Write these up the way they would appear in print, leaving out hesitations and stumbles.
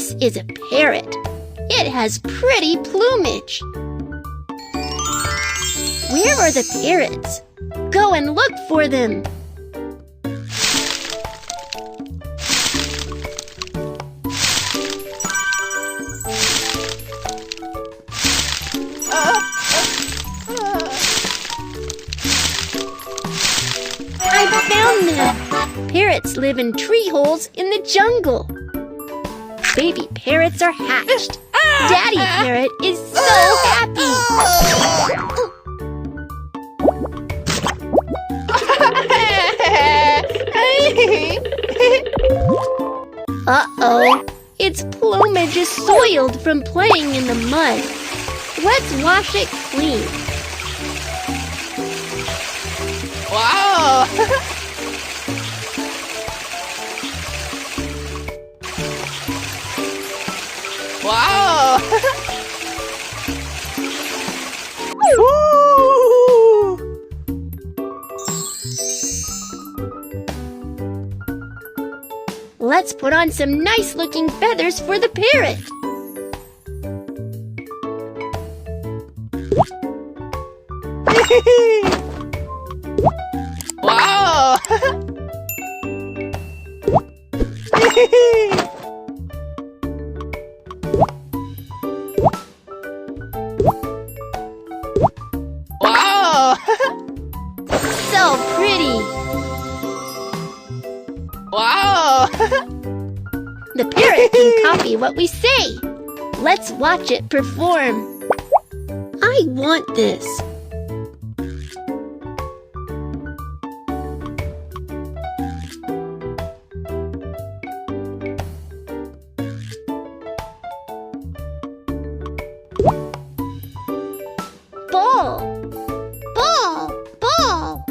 This is a parrot. It has pretty plumage. Where are the parrots? Go and look for them. I found them. Parrots live in tree holes in the jungle. Baby parrots are hatched. Daddy parrot is so happy. Uh-oh, its plumage is soiled from playing in the mud. Let's wash it clean. Wow! Wow! Let's put on some nice-looking feathers for the parrot. Wow! Wow! So pretty. Wow! The parrot can copy what we say. Let's watch it perform. I want this. Ball. Ball. Ball.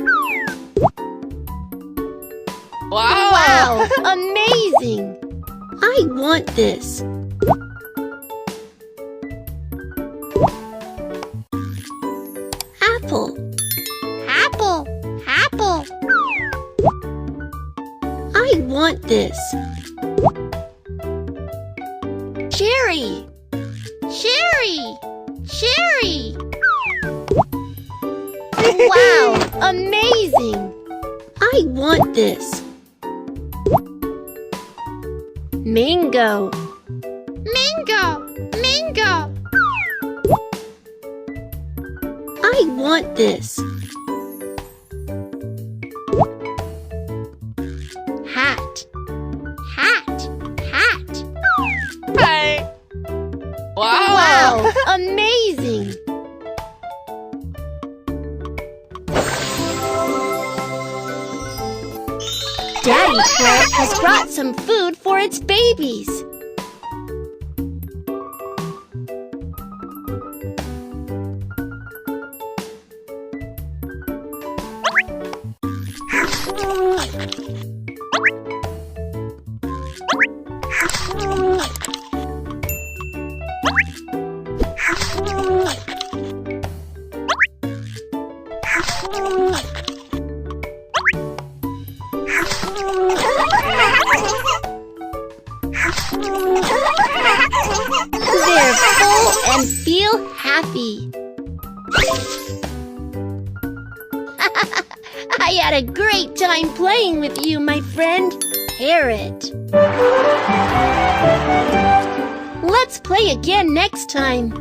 Wow! Wow, amazing! I want this. Apple. Apple. Apple. I want this. Cherry. Cherry. Cherry. Wow, amazing! I want this. Mango. Mango. Mango. I want this. Hat. Hat. Hat. Hi! Wow! Wow, amazing! Daddy Parrot has brought some food for its babies. They're full and feel happy. I had a great time playing with you, my friend, Parrot. Let's play again next time.